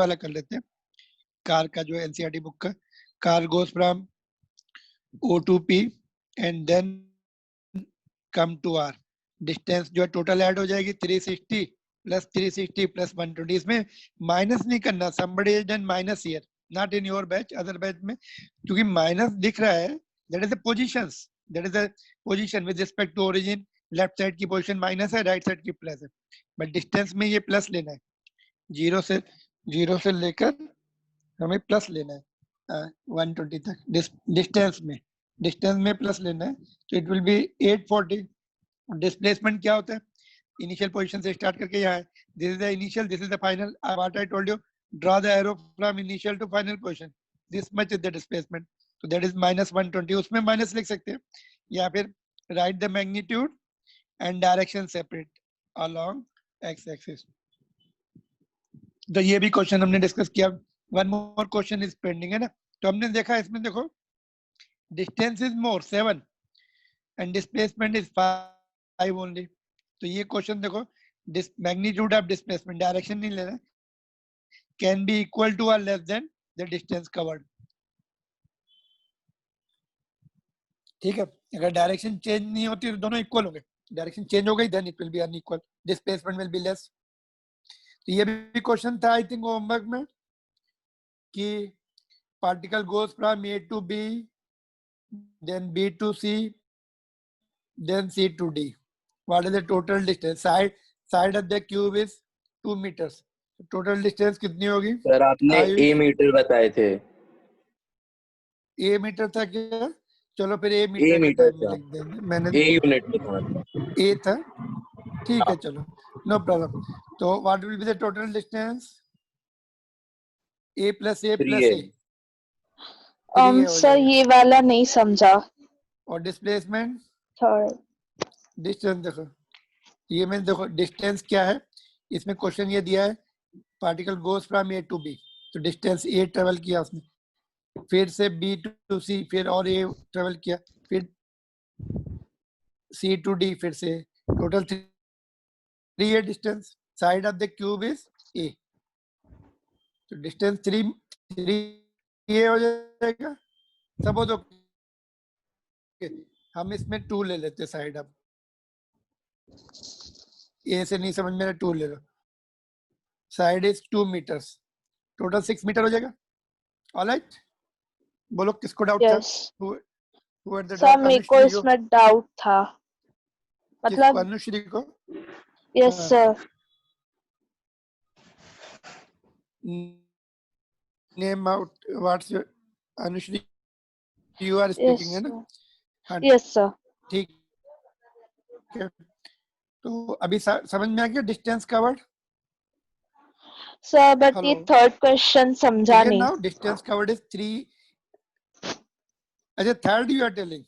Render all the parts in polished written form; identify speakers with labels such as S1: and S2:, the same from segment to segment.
S1: वाला कर लेते हैं। कार का जो एनसीईआरटी बुक का, car goes from O to P and then come to R। Distance जो है टोटल ऐड हो जाएगी 360 प्लस 360 प्लस 120। इसमें माइनस नहीं करना, somebody has done minus here, not in your batch, other batch में, क्योंकि माइनस दिख रहा है, that is the positions, that is the position with respect to origin। Left side की पोजीशन माइनस है, राइट साइड की प्लस है, but distance में ये प्लस लेना है। जीरो से लेकर हमें प्लस लेना है 120 तक। डिस्टेंस में प्लस लेना है, तो इट विल बी 840। डिस्प्लेसमेंट क्या होता है? इनिशियल पोजीशन से स्टार्ट करके यहाँ है, this is the initial, this is the final. What I told you, draw the arrow from initial to final position, this much is the displacement, तो that is -120। उसमें minus लिख सकते हैं, या फिर write the magnitude and direction separate along X axis. तो ये भी क्वेश्चन हमने डिस्कस किया। One more question is pending है ना, तो हमने देखा इसमें, देखो distance is more 7 and displacement is 5 only. तो ये क्वेश्चन देखो, मैग्नीट्यूड ऑफ डिस्प्लेसमेंट, डायरेक्शन नहीं लेना, कैन बी इक्वल टू और less than the distance covered. ठीक है, अगर डायरेक्शन चेंज नहीं होती तो दोनों इक्वल होंगे, डायरेक्शन चेंज हो गई then it will be unequal, displacement will be less. तो ये भी क्वेश्चन था आई थिंक होमवर्क में, कि particle goes from A to B, then B to C, then C to D. What is the total distance? Side of the cube is 2 meters. Total distance कितनी होगी?
S2: Sir आपने A metre बताए थे।
S1: A metre था क्या? चलो फिर A metre के टाइम में लिख देंगे। मैंने
S2: A यूनिट में था।
S1: A था, ठीक है, चलो नो प्रॉब्लम। तो what will be the total distance? A plus A plus A।
S3: Sir ये वाला नहीं समझा।
S1: और डिस्प्लेसमेंट
S3: थर्ड
S1: डिस्टेंस, देखो ये में देखो डिस्टेंस क्या है, इसमें क्वेश्चन ये दिया है particle goes from A to B, तो डिस्टेंस A ट्रेवल किया उसने, फिर से B to C, फिर और A ट्रेवल किया, फिर C to D, फिर से टोटल 3 है distance. Side of the cube is A, तो डिस्टेंस 3 A हो जाएगा। सपोज हम इसमें 2 ले लेते साइड, अब A से नहीं समझ में, 2 ले लो, side is 2 meters, total 6 metre हो जाएगा। ऑलराइट, बोलो किसको डाउट था?
S3: सर मेरे को इसमें डाउट था, मतलब
S1: अनुश्री को।
S3: Yes sir.
S1: Name out, what's your Anushree, you are speaking है ना?
S3: Yes sir.
S1: ठीक है, तो अभी समझ में आ गया डिस्टेंस कवर्ड?
S3: सर बट ये थर्ड क्वेश्चन समझा नहीं।
S1: Now distance covered is 3। अच्छा, third you are telling?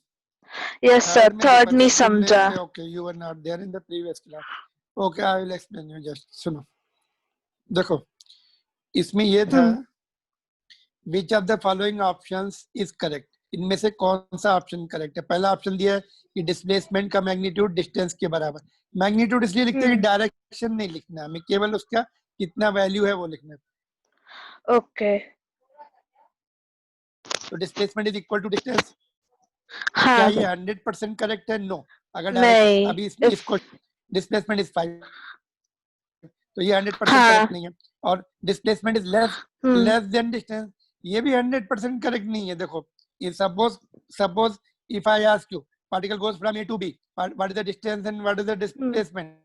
S3: Yes sir, third नहीं समझा।
S1: Okay, you were not there in the previous class. Okay, I will explain you. Just सुनो, देखो इसमें ये था, which of the following options is correct, इनमें से कौन सा ऑप्शन करेक्ट है? पहला ऑप्शन दिया है कि डिस्प्लेसमेंट का मैग्नीट्यूड डिस्टेंस के बराबर। मैग्नीट्यूड इसलिए लिखते हैं कि डायरेक्शन नहीं लिखना, हमें केवल उसका कितना वैल्यू है वो लिखना है।
S3: ओके,
S1: तो displacement is equal to distance.
S3: हाँ,
S1: क्या ये 100% करेक्ट है? नो। अगर
S3: नहीं,
S1: अभी इसको डिस्प्लेसमेंट इज 5, तो ये 100% करेक्ट नहीं है। और displacement is less than distance, ये भी 100% करेक्ट नहीं है। देखो, ये suppose if I ask you particle goes from A to B, what is the distance and what is the displacement,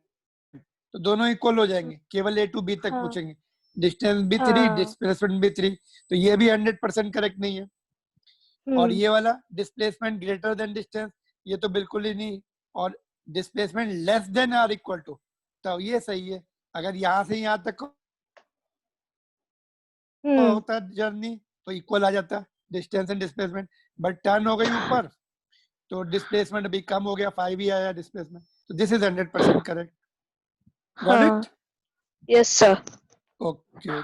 S1: तो दोनों इक्वल हो जाएंगे, केवल A to B तक पूछेंगे। डिस्टेंस भी 3, डिस्प्लेसमेंट भी 3, तो ये भी 100% करेक्ट नहीं है। और ये वाला डिस्प्लेसमेंट ग्रेटर देन डिस्टेंस, ये तो बिल्कुल ही नहीं। और डिस्प्लेसमेंट लेस देन और इक्वल टू, तो ये सही है। अगर यहाँ से यहाँ तक होता जर्नी तो इक्वल आ जाता distance and displacement, but turn हो गई ऊपर तो डिस्प्लेसमेंट अभी कम हो गया, 5 ही आया डिस्प्लेसमेंट, तो this is 100% correct. Got it?
S3: Yes sir.
S1: Okay,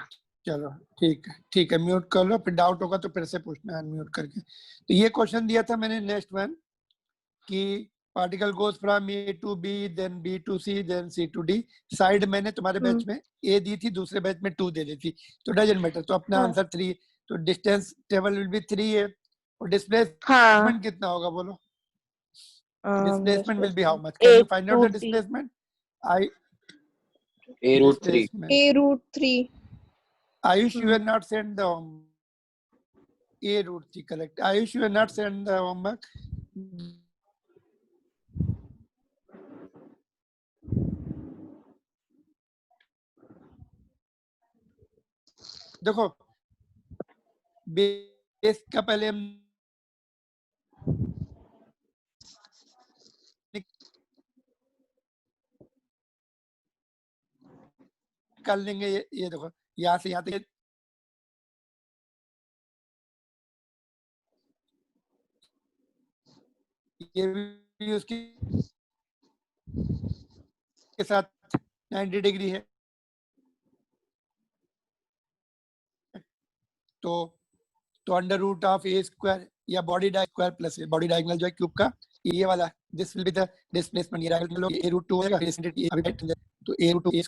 S1: चलो ठीक है, म्यूट कर लो, फिर डाउट होगा तो फिर से पूछना अनम्यूट करके। तो ये क्वेश्चन दिया था मैंने नेक्स्ट वन, कि particle goes from A to B, then B to C, then C to D. Side मैंने तुम्हारे बैच में ए दी थी, दूसरे बैच में 2 दे दी थी, तो डजंट मैटर. तो अपना
S3: हाँ.
S1: आंसर 3. तो डिस्टेंस टेबल विल बी 3 है. और डिस्प्लेसमेंट
S3: हाँ.
S1: कितना होगा बोलो?
S3: Displacement.
S1: Displacement will be how much? Can you find out the
S3: A2T.
S1: displacement? I
S2: A root 3.
S1: displacement.
S4: A root 3.
S1: Ayush, you have not sent the A root 3, correct. Ayush, you have not sent the homework. देखो base का पहले हम निकाल लेंगे. ये देखो यहाँ से यहाँ तक ये भी उसकी के साथ 90 डिग्री है. तो under root of a square या body square plus body diagonal जो है क्यूब का, ये वाला this will be the displacement. ये डायगोनल ए रूट 2 होगा, तो ए रूट 2 ए.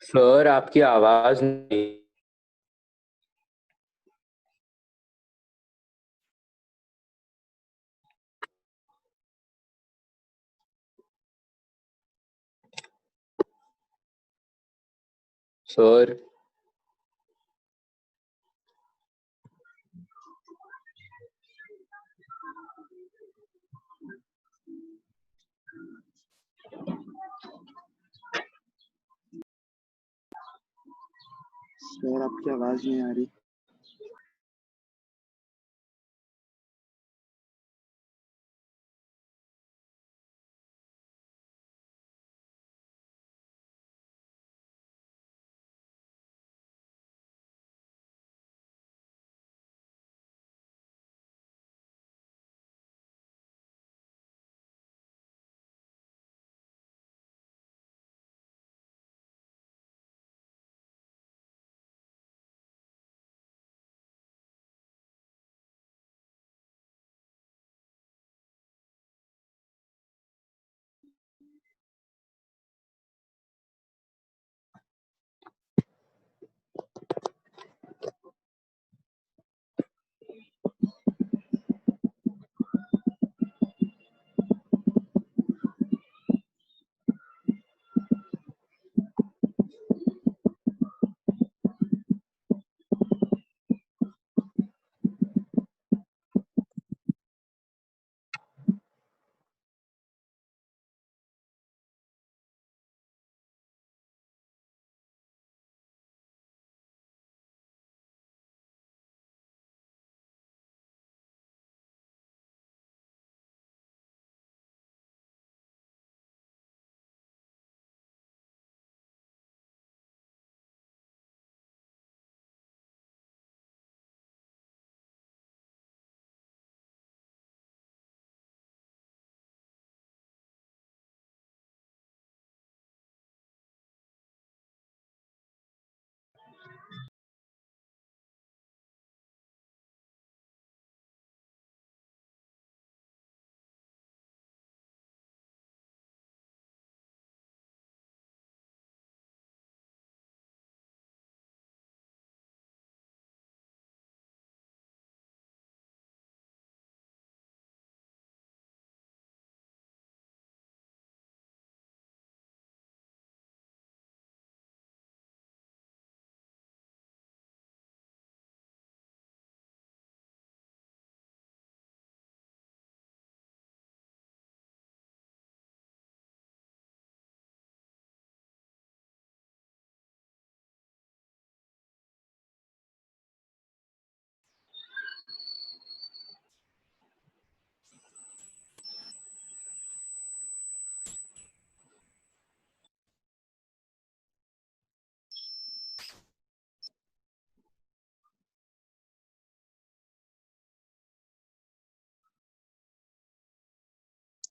S2: सर आपकी आवाज नहीं. सर
S5: सर आपकी आवाज नहीं आ रही.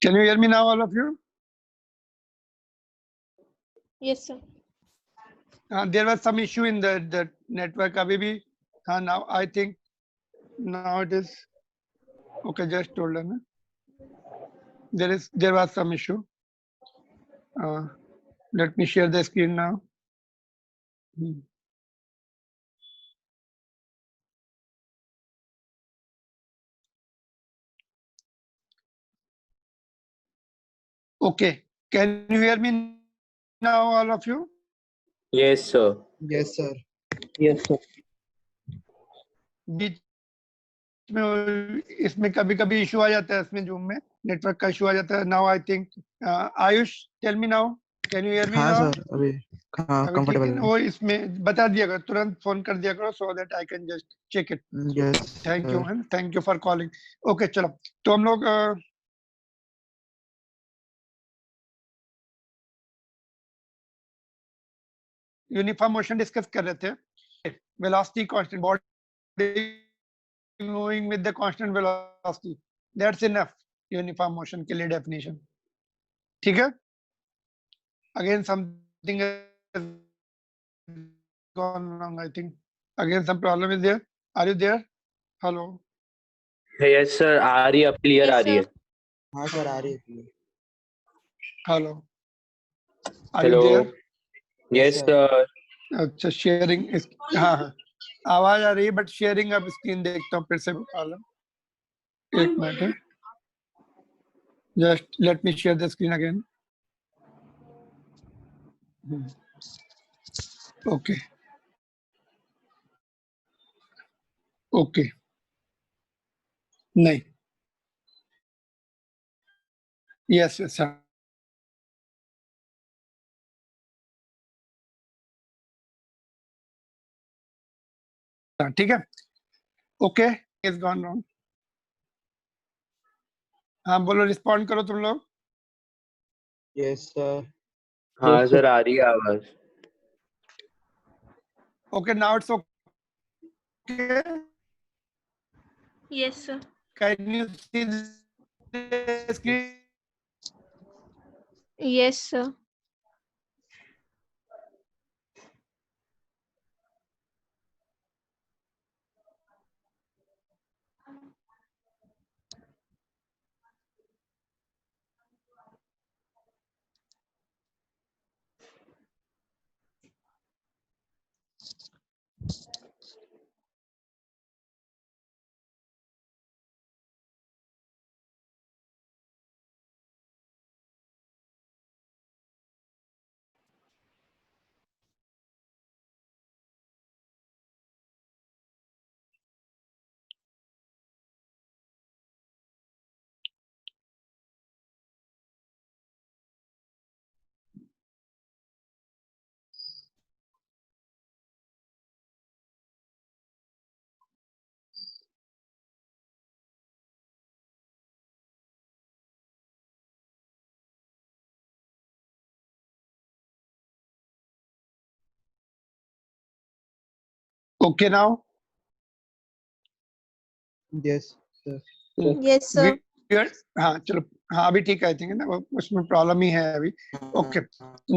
S1: Can you hear me now, all of you?
S4: Yes, sir.
S1: There was some issue in the network. Abhi bhi, now I think now it is okay. Just told her, na? There was some issue. Let me share the screen now. Okay, can you hear me now, all of you?
S2: Yes, sir.
S3: Yes, sir.
S2: Yes, sir.
S1: बीच में इसमें कभी कभी issue आ जाता है, इसमें zoom में network का इशू आ जाता है. Now I think Ayush, tell me now, can you hear me
S3: हाँ
S1: नाउ?
S3: सर, अभी हाँ
S1: अभी ठीक है
S3: कंफर्टेबल
S1: ना?
S3: है.
S1: वो इसमें बता दिया करो, तुरंत फोन कर दिया करो, so that I can just check it.
S3: Yes
S1: thank you,
S3: sir.
S1: है, thank you for calling. Okay, चलो तो हम लोग यूनिफॉर्म मोशन डिस्कस कर रहे थे. Velocity constant, body moving with the constant velocity, that's enough uniform motion के लिए डेफिनेशन. ठीक है. Again something has gone wrong, I think. Again some problem is there. Are you there? Hello.
S2: Yes, sir. आ रही है, अब clear
S4: Yes,
S2: आ रही है.
S3: हाँ सर, आ रही है.
S1: Hello. Are
S2: Hello.
S1: you there?
S2: Yes,
S3: Yes,
S2: sir.
S1: अच्छा, शेयरिंग, हाँ हाँ आवाज आ रही है, बट शेयरिंग अब स्क्रीन देखता हूँ फिर से. प्रॉब्लम, एक मिनट है. Just let me share the screen again. Okay okay, नहीं, यस यस, हाँ ठीक है. Okay, is gone wrong. हाँ बोलो, रिस्पॉन्ड करो तुम लोग.
S3: Yes sir.
S2: हाँ सर, आ रही है आवाज.
S1: Okay, now it's okay.
S4: Yes, sir.
S1: Can you see the screen?
S4: Yes, sir.
S1: Okay now.
S3: Yes sir.
S4: Yes, sir.
S1: हाँ चलो, हाँ अभी ठीक है, आई थिंक ना, उसमें प्रॉब्लम ही है अभी. Okay,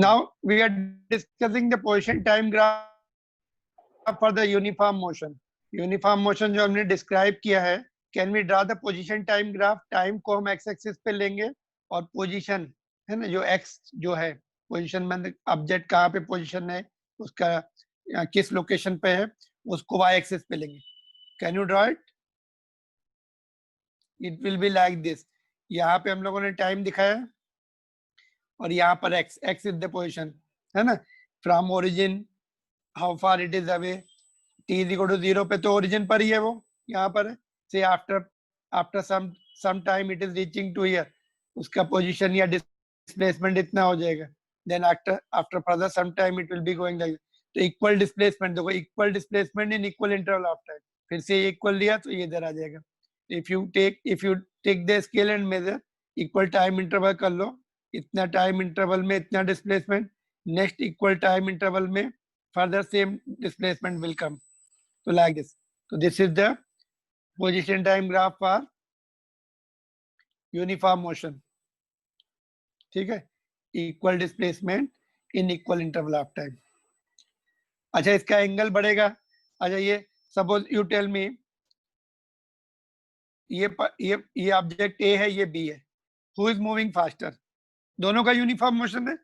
S1: now we are discussing the position time graph for the uniform motion. Uniform motion जो हमने डिस्क्राइब किया है, can we draw the position time graph. Time को हम एक्स एक्सिस पे लेंगे और पोजीशन है ना, जो एक्स जो है पोजीशन में, ऑब्जेक्ट कहाँ पे पोजीशन है, उसका किस लोकेशन पे है, उसको वाई एक्सिस पे लेंगे. Can you draw it? It will be like this. यहाँ पे हम लोगों ने टाइम दिखाया और यहाँ पर X, X is the position, है ना, from origin how far it is away. T is equal to 0 पे तो ओरिजिन पर ही है वो, यहाँ पर है. से after after some time it is reaching to here, उसका पोजीशन या डिस्प्लेसमेंट इतना हो जाएगा. Then after after further some time it will be going like. तो इक्वल डिस्प्लेसमेंट देखो, equal displacement in equal interval of time. फिर से equal लिया तो ये इधर आ जाएगा. If you take the scale and measure, equal time interval कर लो, इतना टाइम इंटरवल में इतना displacement, next equal time interval में further same displacement will come. So like this. So this is the position time graph for uniform motion. ठीक है, equal displacement in equal interval of time. अच्छा, इसका angle बढ़ेगा। अच्छा, ये suppose you tell me ये object A है, ये बी है, हु इज मूविंग फास्टर? दोनों का यूनिफॉर्म मोशन है,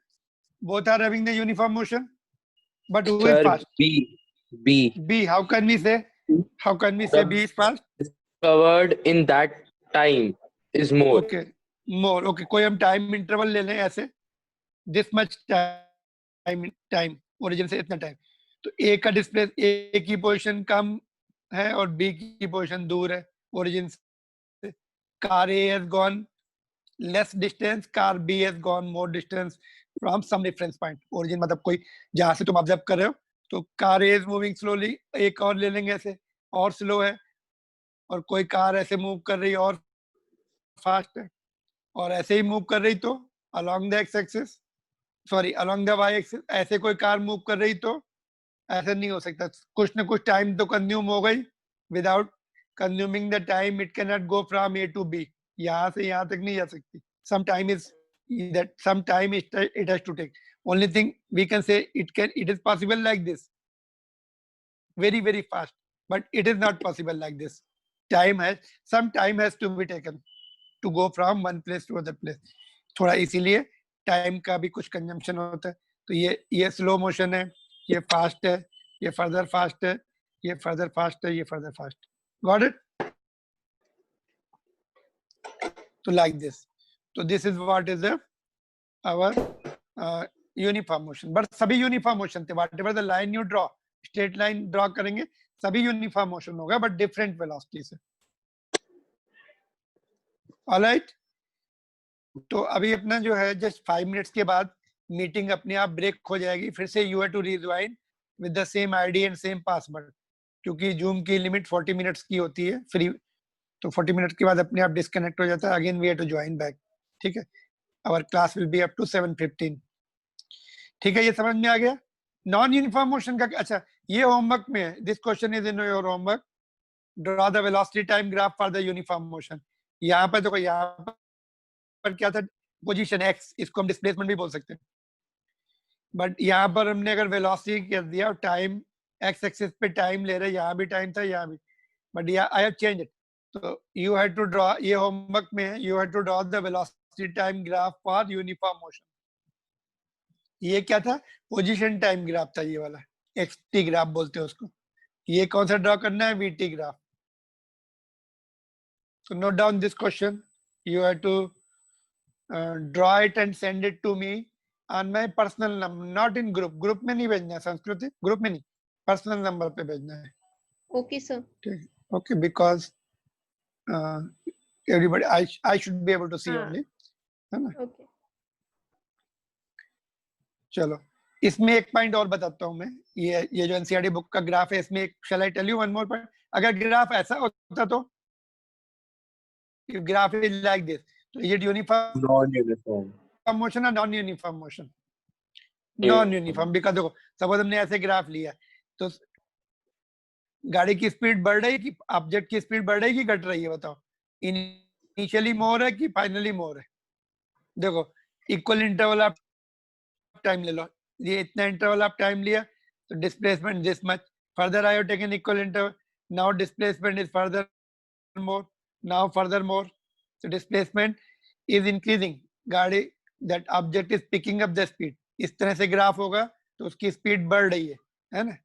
S1: both are having the uniform motion, but who is
S2: Sir,
S1: fast?
S2: B.
S1: B. How can we say
S2: The
S1: B is fast?
S2: covered in that time is more.
S1: Okay, more. Okay, कोई हम time interval ले लें ऐसे, this much time origin से इतना time, तो ए का displace, ए की पोजीशन कम है और बी की पोजीशन दूर है ओरिजिन से। Car A has gone less distance, car B has gone more distance from some reference point. Origin मतलब कोई जहां से तुम ऑब्जर्व कर रहे हो, तो car A is moving slowly, एक और ले लेंगे ऐसे, और स्लो है, और कोई कार ऐसे मूव कर रही और फास्ट है, और ऐसे ही मूव कर रही तो along the X axis, sorry along the Y axis, ऐसे कोई कार मूव कर रही तो ऐसे नहीं हो सकता, कुछ ना कुछ टाइम तो कंज्यूम हो गई। Without consuming the time it can not go from A to B, यहाँ से यहाँ तक नहीं जा सकती। Some time is that some time it has to take. Only thing we can say, it is possible like this, very very fast, but it is not possible like this. Some time has to be taken to go from one place to other place. थोड़ा इसीलिए time का भी कुछ consumption होता है। तो ये slow motion है, ये फास्ट है, ये फर्दर फास्ट है, ये फर्दर फास्ट है, ये फर्दर फास्ट। Got it? तो लाइक दिस, तो this is what is our uniform motion, but सभी यूनिफॉर्म मोशन थे। whatever the line you draw, straight line draw करेंगे, सभी यूनिफॉर्म मोशन होगा, बट डिफरेंट वेलोसिटी से। ऑलराइट, तो अभी अपना जो है जस्ट 5 मिनट्स के बाद मीटिंग अपने आप ब्रेक हो जाएगी, फिर से you have to rejoin with the same ID and same password, क्योंकि जूम की लिमिट 40 मिनट्स की होती है फ्री, तो 40 मिनट के बाद अपने आप डिस्कनेक्ट हो जाता है। Again we have to join back, ठीक है। Our class will be up to 7:15. ठीक है, ये समझ में आ गया। नॉन यूनिफॉर्म मोशन का अच्छा, ये होमवर्क में है, this question is in your homework, draw the velocity time graph for the uniform motion. यहाँ पर देखो, यहाँ पर क्या था, पोजीशन एक्स, इसको हम डिस्प्लेसमेंट भी बोल सकते हैं, बट यहाँ पर हमने अगर वेलोसिटी कर दिया और टाइम एक्स एक्सिस पे टाइम ले रहे, यहाँ भी टाइम था, यहाँ भी, बट यहाँ आई हैव चेंज इट। तो यू हैव टू ड्रॉ, ये होमवर्क में है, you have to draw the velocity time graph for uniform motion. ये क्या था, पोजीशन टाइम ग्राफ था, ये वाला एक्सटी ग्राफ बोलते हैं उसको। ये कौन सा ड्रॉ करना है, VT graph. So note down this question. You have to draw it and send it to me on my personal number, not in group. Group में नहीं भेजना है, संस्कृति ग्रुप में नहीं, पर्सनल नंबर पे भेजना है।
S4: Okay, sir.
S1: Okay, because everybody, I should be able to see only, है ना?
S4: Okay.
S1: चलो, इसमें एक पॉइंट और बताता हूँ मैं, ये जो एनसीईआरटी बुक का ग्राफ है, इसमें एक shall I tell you one more point. अगर ग्राफ ऐसा होता तो, ग्राफ इज लाइक दिस, तो ये यूनिफॉर्म
S2: Non-uniform.
S1: मोशन है, non uniform motion? Non uniform, because देखो सपोज हमने ऐसे ग्राफ लिया, तो गाड़ी की स्पीड बढ़ रही कि ऑब्जेक्ट की स्पीड बढ़ रही कि घट रही है, बताओ? इनिशियली मोर है कि फाइनली मोर है? देखो, इक्वल इंटरवल ऑफ टाइम ले लो, ये इतना इंटरवल ऑफ टाइम लिया, तो displacement this much, further I have taken equal interval, now displacement is further more, now further more, so displacement is increasing, गाड़ी that object is picking up the speed। इस तरह से graph होगा तो उसकी speed बढ़ रही है ना,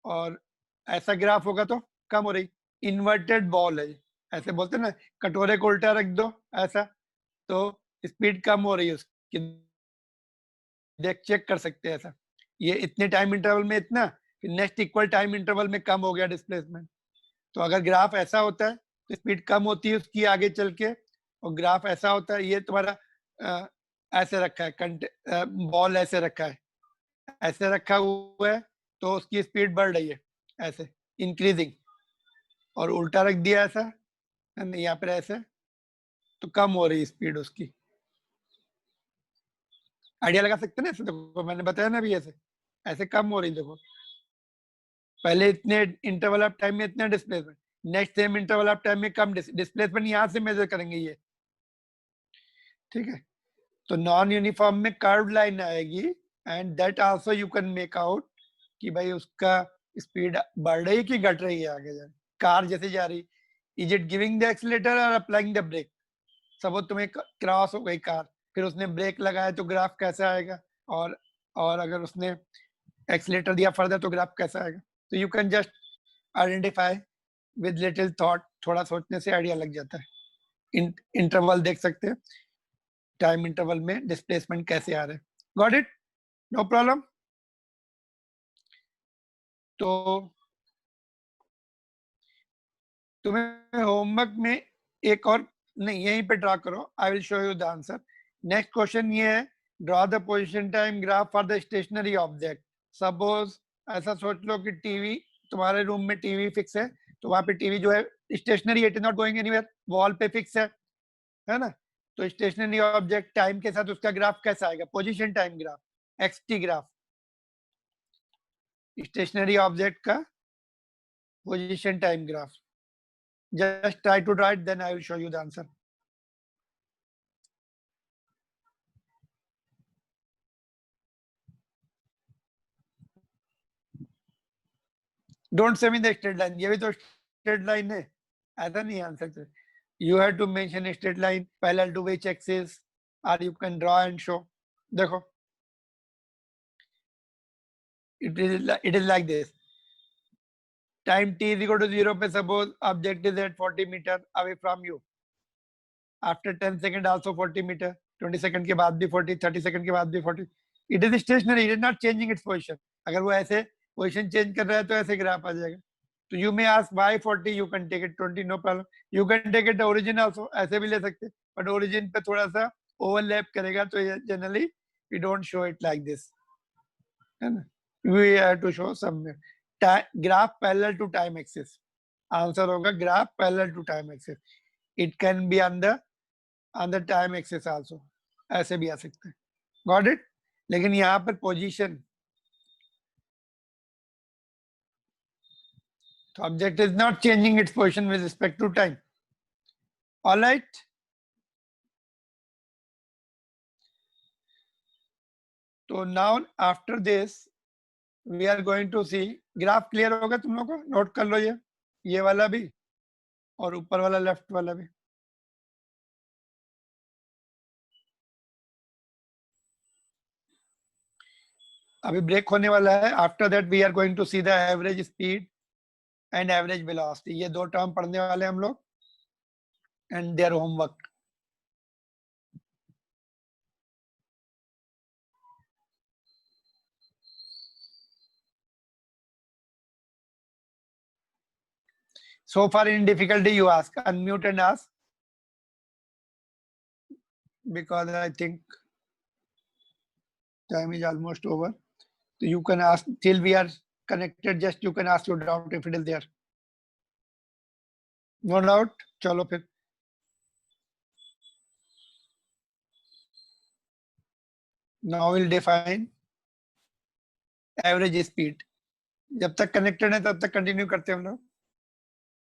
S1: और ऐसा ग्राफ होगा तो कम हो रही। इन्वर्टेड बॉल है, ऐसे बोलते हैं ना, कटोरे को उल्टा रख दो ऐसा, तो स्पीड कम हो रही है उसकी, देख चेक कर सकते हैं ऐसा, ये इतने टाइम इंटरवल में इतना, फिर नेक्स्ट इक्वल टाइम इंटरवल में कम हो गया डिस्प्लेसमेंट। तो अगर ग्राफ ऐसा होता है तो स्पीड कम होती है उसकी आगे चल के, और ग्राफ ऐसा होता है, ये तुम्हारा ऐसे रखा है, बॉल ऐसे रखा है, ऐसे रखा हुआ है, तो उसकी स्पीड बढ़ रही है ऐसे इंक्रीजिंग, और उल्टा रख दिया ऐसा, यहाँ पर ऐसे, तो कम हो रही स्पीड उसकी। आइडिया लगा सकते हैं ना, ऐसे देखो मैंने बताया ना अभी, ऐसे ऐसे कम हो रही, देखो पहले इतने इंटरवल ऑफ टाइम में इतना displacement, next same interval of time में कम डिस्प्लेसमेंट, यहाँ से मेजर करेंगे ये, ठीक है, तो नॉन यूनिफॉर्म में कर्व लाइन आएगी and that also you can make out कि भाई उसका स्पीड बढ़ रही कि घट रही है आगे जा कार जैसे जा रही, is it giving the accelerator और अप्लाइंग द ब्रेक। सपोज तुम्हें क्रॉस हो गई कार, फिर उसने ब्रेक लगाया तो ग्राफ कैसा आएगा, और अगर उसने एक्सीलेटर दिया फर्दर तो ग्राफ कैसा आएगा। तो you can just identify with little thought, थोड़ा सोचने से आइडिया लग जाता है। इंटरवल देख सकते हैं, टाइम इंटरवल में डिस्प्लेसमेंट कैसे आ रहे हैं। Got it, no problem. तो तुम्हें होमवर्क में एक और नहीं, यहीं पे ड्रा करो, I will show you the answer. Next question ये है, draw the position time graph for the stationary object. Suppose ऐसा सोच लो कि टीवी, तुम्हारे रूम में टीवी फिक्स है, तो वहां पे टीवी जो है stationary, it is not going anywhere, wall पे फिक्स है ना। तो स्टेशनरी ऑब्जेक्ट टाइम के साथ उसका ग्राफ कैसा आएगा, position time graph, X T graph, stationary object का position time graph. Just try to draw it, then I will show you the answer. Don't say me the straight line. ये भी तो straight line है, ऐसा नहीं answer सकते। You have to mention a straight line parallel to which axis, or you can draw and show. देखो, it is like this. Time t is equal to 0 पे suppose object is at 40 meter away from you. After 10 second also 40 meter, 20 second के बाद भी 40, 30 second के बाद भी 40. It is stationary, it is not changing its position. अगर वो ऐसे पोजीशन चेंज कर रहा है तो ऐसे ग्राफ आ जाएगा। तो you may ask why 40, you can take it 20, no problem. You can take it origin also, ऐसे भी ले सकते, बट ओरिजिन पे थोड़ा सा ओवरलैप करेगा, तो generally we don't show it like this, है ना। We have to show somewhere graph parallel to time axis. Answer होगा graph parallel to time axis. It can be on the time axis also, ऐसे भी आ सकते हैं। Got it. लेकिन यहाँ पर पोजीशन, तो object is not changing its position with respect to time. Alright, तो now after this we are going to C, graph clear होगा तुम लोग को, नोट कर लो ये वाला भी और ऊपर वाला लेफ्ट वाला भी। अभी ब्रेक होने वाला है। After that we are going to see the average speed and average velocity, ये दो टर्म पढ़ने वाले हम लोग, and there homework. So far in difficulty you ask, unmute and ask, because I think time is almost over. So you can ask till we are connected, just you can ask your doubt if it is there. No doubt, चलो फिर। Now we'll define average speed. जब तक connected है तब तक continue करते हैं हम लोग।